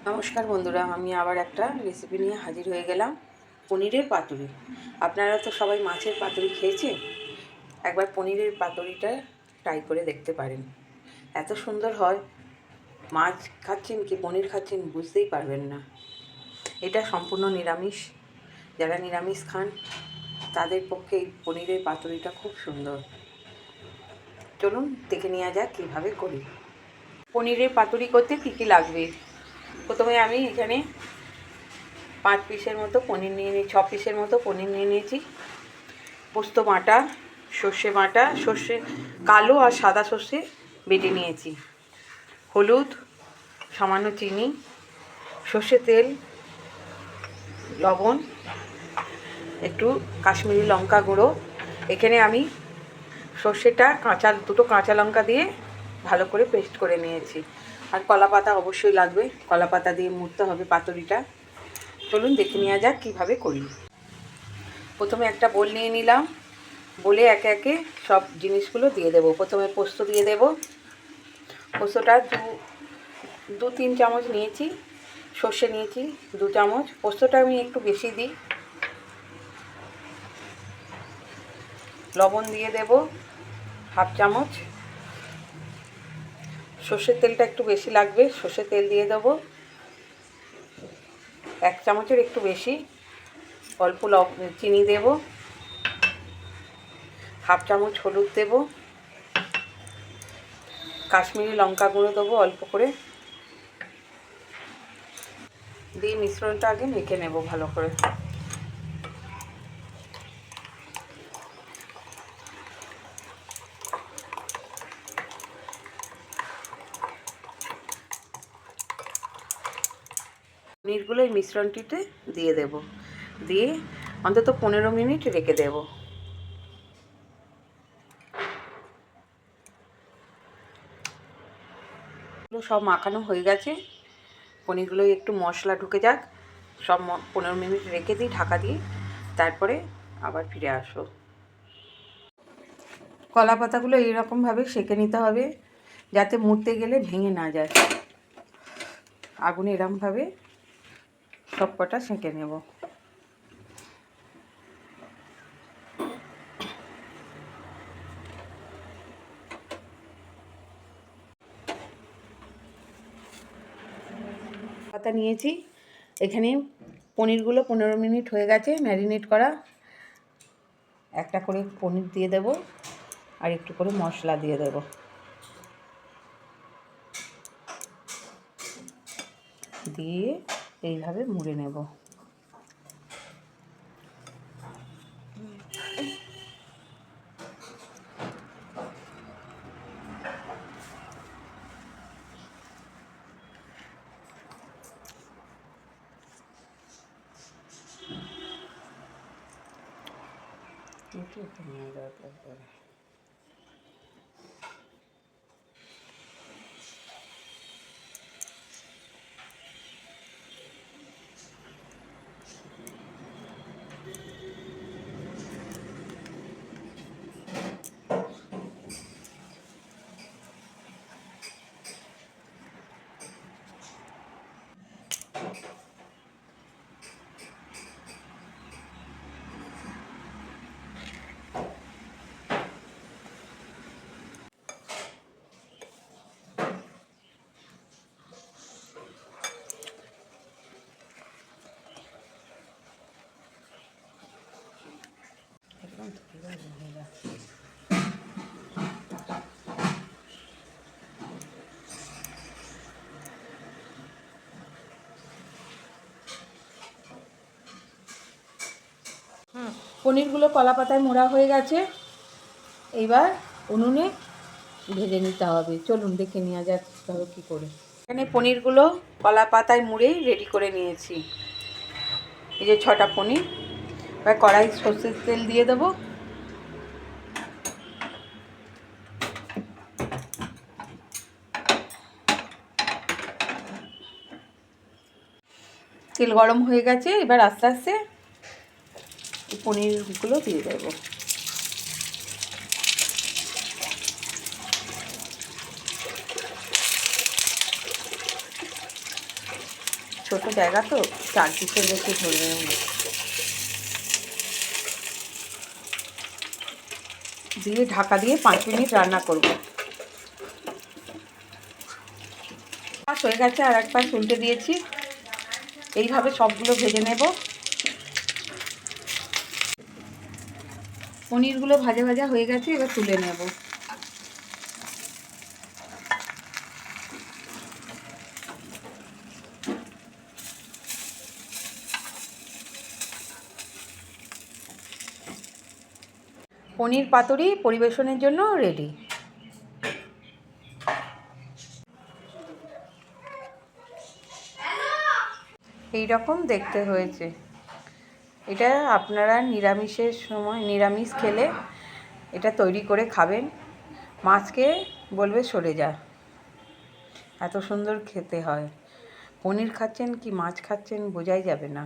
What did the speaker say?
নমস্কার বন্ধুরা, আমি আবার একটা রেসিপি নিয়ে হাজির হয়ে গেলাম। পনিরের পাতুরি। আপনারা তো সবাই মাছের পাতুরি খেয়েছেন, একবার পনিরের পাতুরিটা ট্রাই করে দেখতে পারেন। এত সুন্দর হয়, মাছ খাচ্ছেন কি পনির খাচ্ছেন বুঝতেই পারবেন না। এটা সম্পূর্ণ নিরামিষ, যারা নিরামিষ খান তাদের পক্ষে এই পনিরের পাতুরিটা খুব সুন্দর। চলুন দেখে নেওয়া যাক কীভাবে করি। পনিরের পাতুরি করতে কী কী লাগবে। প্রথমে আমি এখানে 5 পিসের মতো পনির নিয়ে নিয়েছি, 6 পিসের মতো পনির নিয়ে নিয়েছি। পোস্ত বাটা, সর্ষে বাটা, সর্ষে কালো আর সাদা সর্ষে বেটে নিয়েছি, হলুদ, সামান্য চিনি, সর্ষে তেল, লবণ, একটু কাশ্মীরি লঙ্কা গুঁড়ো। এখানে আমি সর্ষেটা দুটো কাঁচা লঙ্কা দিয়ে ভালো করে পেস্ট করে নিয়েছি। আর কলা পাতা অবশ্যই লাগবে, কলা পাতা দিয়ে মুড়তে হবে পাতুরিটা। চলুন দেখে নেওয়া যাক কীভাবে করি। প্রথমে একটা বোল নিয়ে নিলাম, বলে একে একে সব জিনিসগুলো দিয়ে দেব। প্রথমে পোস্ত দিয়ে দেব। পোস্তটা 2-3 চামচ নিয়েছি। সর্ষে নিয়েছি 2 চামচ। পোস্তটা আমি একটু বেশি দিই। লবণ দিয়ে দেব 1/2 চামচ। সর্ষের তেলটা একটু বেশি লাগবে, সর্ষের তেল দিয়ে দেব 1 চামচের একটু বেশি। অল্প চিনি দেব, 1/2 চামচ হলুদ দেব, কাশ্মীরি লঙ্কা গুঁড়ো দেবো অল্প করে দিয়ে মিশ্রণটা আগে মেখে নেব ভালো করে। পনিরগুলো এই মিশ্রণটিতে দিয়ে দেব, দিয়ে অন্তত 15 মিনিট রেখে দেব। সব মাখানো হয়ে গেছে, পনিরগুলো একটু মশলা ঢুকে যাক, সব 15 মিনিট রেখে দিই ঢাকা দিয়ে, তারপরে আবার ফিরে আসো। কলা পাতাগুলো এইরকমভাবে সেঁকে নিতে হবে যাতে মুড়তে গেলে ভেঙে না যায়। আগুনে এরকমভাবে সব কটা সেঁকে নেব। পাতা নিয়েছি, এখানে পনিরগুলো 15 মিনিট হয়ে গেছে ম্যারিনেট করা। একটা করে পনির দিয়ে দেব আর একটু করে মশলা দিয়ে দেব। দিয়ে এইভাবে মুড়ে নেব। পনিরগুলো কলা পাতায় মোড়া হয়ে গেছে, এইবার উনুনে ভেজে নিতে হবে। চলুন দেখে নেওয়া যাক তবে কী করে। এখানে পনিরগুলো কলা পাতায় মুড়েই রেডি করে নিয়েছি। এই যে 6টা পনির। এবার কড়াই সর্ষের তেল দিয়ে দেবো। তেল গরম হয়ে গেছে, এবার আস্তে আস্তে পনিরগুলো দিয়ে দেবো। ছোট জায়গা তো 4 পিসের বেশি ধরবে না। দিয়ে ঢাকা দিয়ে 5 মিনিট রান্না করব। হয়ে গেছে, আর এক পাশ উল্টে দিয়েছি। এইভাবে সবগুলো ভেজে নেব। পনিরগুলো ভাজা ভাজা হয়ে গেছে, এবার তুলে নেব। পনির পাতুরি পরিবেশনের জন্য রেডি। এই রকম দেখতে হয়েছে। এটা আপনারা নিরামিষের সময়, নিরামিষ খেলে এটা তৈরি করে খাবেন। মাছকে বলবে সরে যা, এত সুন্দর খেতে হয়। পনির খাচ্ছেন কি মাছ খাচ্ছেন বোঝাই যাবে না।